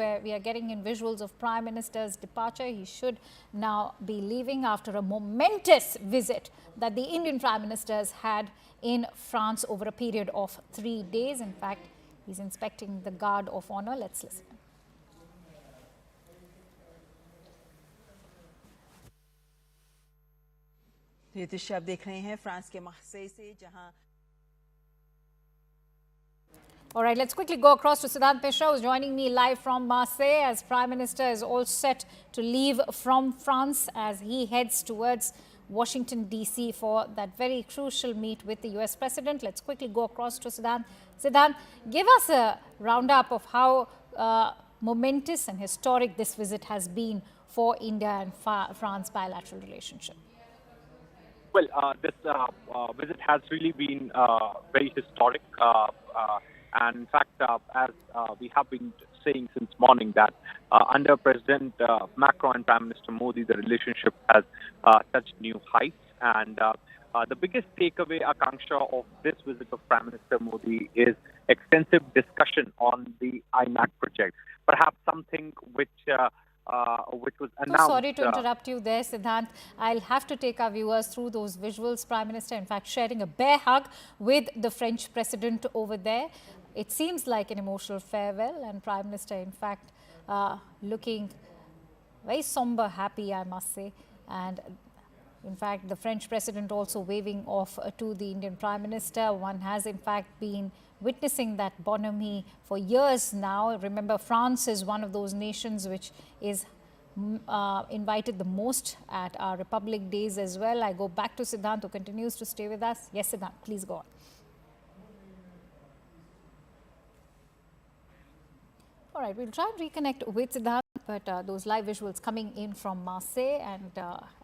where we are getting in visuals of Prime Minister's departure. He should now be leaving after a momentous visit that the Indian Prime Minister has had in France over a period of 3 days. In fact, he's inspecting the Guard of Honor. Let's listen. ये दृश्य आप देख रहे हैं France के Marseille से जहां All right, let's quickly go across to Siddhant Mishra, who's joining me live from Marseille as Prime Minister is all set to leave from France as he heads towards Washington, D.C. for that very crucial meet with the U.S. President. Let's quickly go across to Siddhant. Siddhant, give us a roundup of how momentous and historic this visit has been for India and France bilateral relationship. Well, this visit has really been very historic. And in fact, as we have been saying since morning, that under President Macron and Prime Minister Modi, the relationship has touched new heights. And the biggest takeaway, Akanksha, of this visit of Prime Minister Modi is extensive discussion on the IMAC project. Perhaps something which was announced. So sorry to interrupt you there, Siddhant. I'll have to take our viewers through those visuals. Prime Minister, in fact, sharing a bear hug with the French President over there. It seems like an emotional farewell, and Prime Minister, in fact, looking very somber, happy, I must say. And in fact, the French President also waving off to the Indian Prime Minister. One has, in fact, been witnessing that bonhomie for years now. Remember, France is one of those nations which is invited the most at our Republic Days as well. I go back to Siddhant, who continues to stay with us. Yes, Siddhant, please go on. All right, we'll try and reconnect with Siddhant, but those live visuals coming in from Marseille, and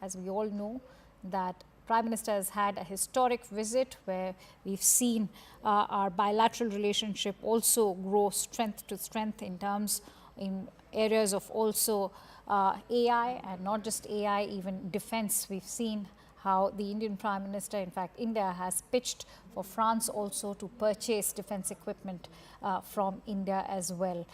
as we all know that Prime Minister has had a historic visit where we've seen our bilateral relationship also grow strength to strength in terms in areas of also AI, and not just AI, even defense. We've seen how the Indian Prime Minister, in fact, India has pitched for France also to purchase defense equipment from India as well.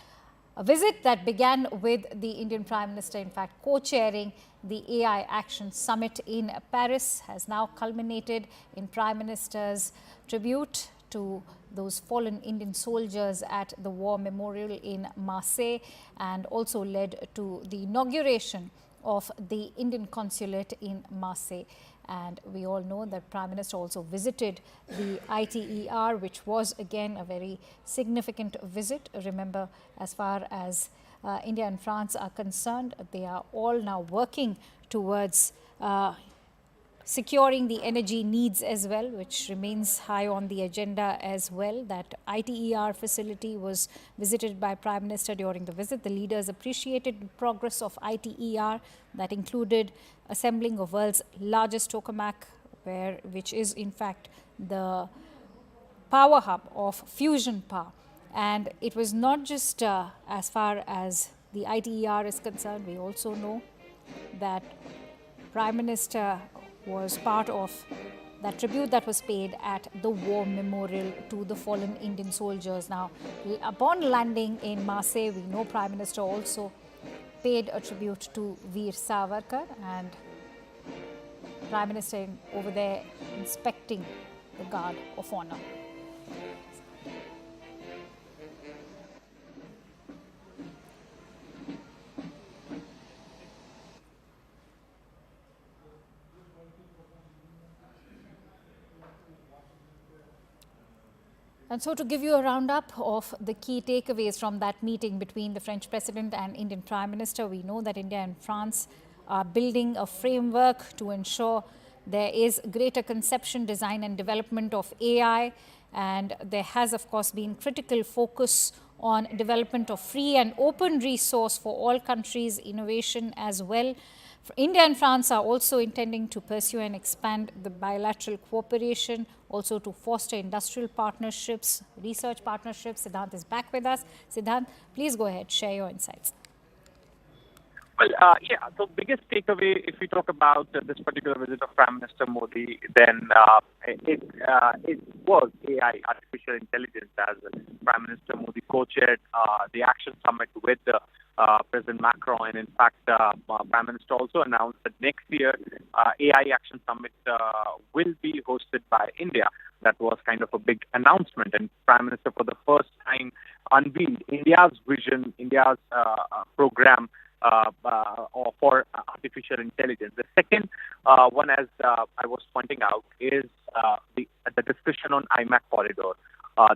A visit that began with the Indian Prime Minister, in fact, co-chairing the AI Action Summit in Paris, has now culminated in Prime Minister's tribute to those fallen Indian soldiers at the War Memorial in Marseille, and also led to the inauguration of the Indian consulate in Marseille. And we all know that Prime Minister also visited the ITER, which was again a very significant visit. Remember, as far as India and France are concerned, they are all now working towards securing the energy needs as well, which remains high on the agenda as well. That ITER facility was visited by Prime Minister during the visit. The leaders appreciated the progress of ITER that included assembling of world's largest tokamak, which is in fact the power hub of fusion power. And it was not just as far as the ITER is concerned. We also know that Prime Minister was part of that tribute that was paid at the War Memorial to the fallen Indian soldiers. Now, upon landing in Marseille, we know Prime Minister also paid a tribute to Veer Savarkar, and Prime Minister over there inspecting the Guard of Honor. And so to give you a roundup of the key takeaways from that meeting between the French President and Indian Prime Minister, we know that India and France are building a framework to ensure there is greater conception, design and development of AI. And there has, of course, been critical focus on development of free and open resource for all countries, innovation as well. India and France are also intending to pursue and expand the bilateral cooperation, also to foster industrial partnerships, research partnerships. Siddhant is back with us. Siddhant, please go ahead, share your insights. Well, yeah, the biggest takeaway, if we talk about this particular visit of Prime Minister Modi, then it was AI, artificial intelligence, as Prime Minister Modi co-chaired the Action Summit with the President Macron. And in fact, Prime Minister also announced that next year AI Action Summit will be hosted by India. That was kind of a big announcement, and Prime Minister for the first time unveiled India's vision, India's program for artificial intelligence. The second one, as I was pointing out, is the discussion on IMAC corridor.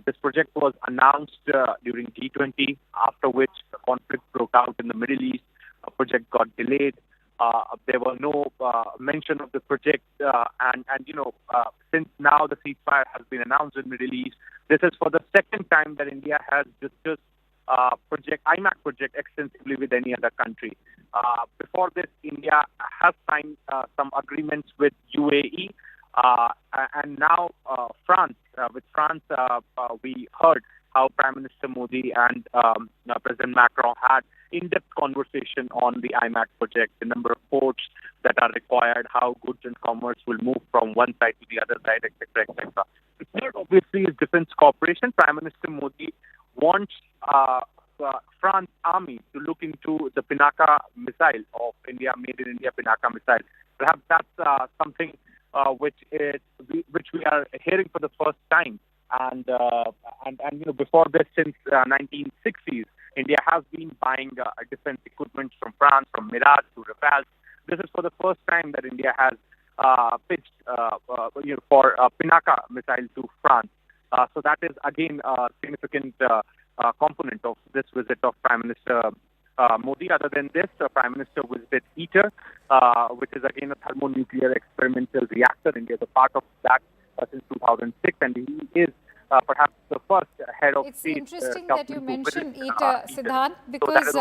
This project was announced during G20, after which the conflict broke out in the Middle East. The project got delayed. There were no mention of the project, and since now the ceasefire has been announced in the Middle East, this is for the second time that India has discussed IMAC project extensively with any other country. Before this, India has signed some agreements with UAE, and now France. With France, we heard how Prime Minister Modi and President Macron had in-depth conversation on the IMAC project, the number of ports that are required, how goods and commerce will move from one side to the other side, etc., etc. The third, obviously, is defense cooperation. Prime Minister Modi wants France Army to look into the Pinaka missile of India, made in India Pinaka missile. Perhaps that's something which we are hearing for the first time. And before this, since 1960s, India has been buying defense equipment from France, from Mirage to Rafale. This is for the first time that India has pitched for Pinaka missile to France. So that is again a significant component of this visit of Prime Minister Modi. Other than this, Prime Minister visited ITER, which is again a thermonuclear experimental reactor. India is a part of that since 2006, and he is perhaps the first head of state. It's interesting that you mentioned ITER, Siddhant, because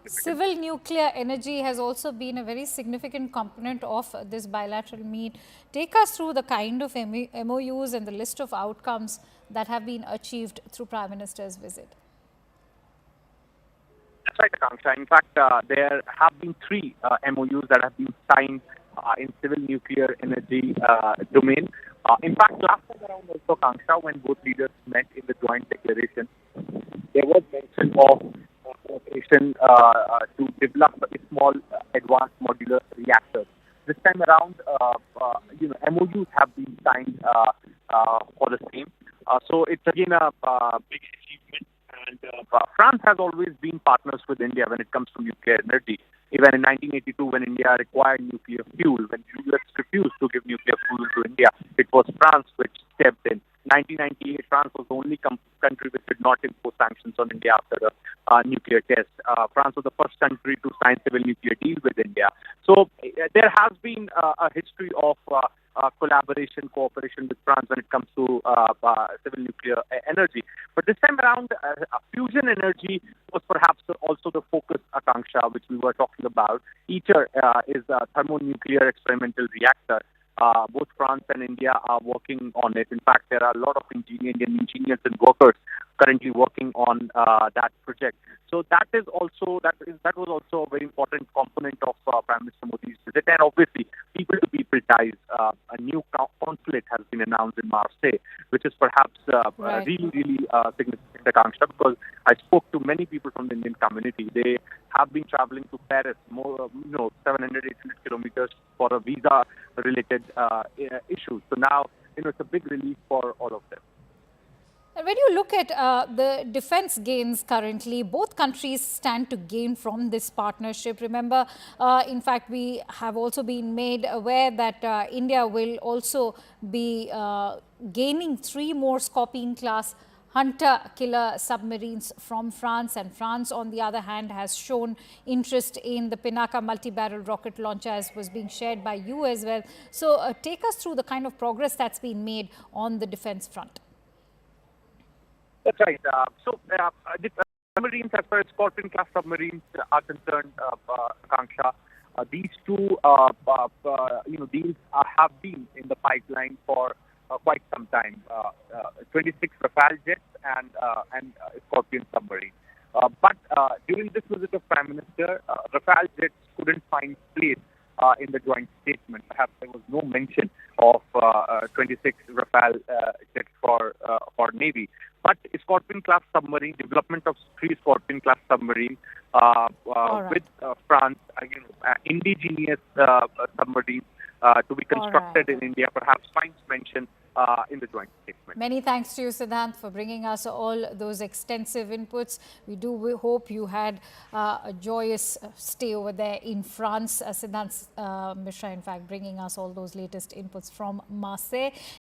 civil nuclear energy has also been a very significant component of this bilateral meet. Take us through the kind of MOUs and the list of outcomes that have been achieved through Prime Minister's visit. That's right, Akanksha. In fact, there have been 3 MOUs that have been signed in civil nuclear energy domain. In fact, last time around also, Akanksha, when both leaders met in the joint declaration, there was mention of cooperation to develop a small advanced modular reactors. This time around, MOUs have been signed for the same. So it's again a big achievement. And France has always been partners with India when it comes to nuclear energy. Even in 1982, when India required nuclear fuel, when US refused to give nuclear fuel to India, it was France which stepped in. 1998, France was the only country which did not impose sanctions on India after the nuclear test. France was the first country to sign civil nuclear deal with India. So there has been a history of collaboration, cooperation with France when it comes to civil nuclear energy. But this time around, fusion energy was perhaps also the focus, Akanksha, which we were talking about. ITER is a thermonuclear experimental reactor. Both France and India are working on it. In fact, there are a lot of Indian engineers and workers currently working on that project. So that was also a very important component of Prime Minister Modi's visit. And obviously, people-to-people ties. A new consulate has been announced in Marseille, which is perhaps really significant, Akanksha, because I spoke to many people from the Indian community. They have been traveling to Paris, 700, 800 kilometers for a visa-related issues. So now, it's a big relief for all of them. And when you look at the defense gains currently, both countries stand to gain from this partnership. Remember, in fact, we have also been made aware that India will also be gaining 3 more Scorpion-class hunter-killer submarines from France, and France, on the other hand, has shown interest in the Pinaka multi-barrel rocket launcher, as was being shared by you as well. So take us through the kind of progress that's been made on the defense front. That's right. The submarines, as far as Scorpion-class submarines are concerned, Akanksha, these 2 deals have been in the pipeline for quite some time. 26 Rafale jets and Scorpion submarine. But during this visit of Prime Minister, Rafale jets couldn't find place in the joint statement. Perhaps there was no mention of 26 Rafale jets for Navy. but Scorpion-class submarine, development of 3 Scorpion-class submarine right. with France, indigenous submarines to be constructed in India, perhaps finds mention in the joint statement. Many thanks to you, Siddhant, for bringing us all those extensive inputs. We do hope you had a joyous stay over there in France. Siddhant Mishra, in fact, bringing us all those latest inputs from Marseille.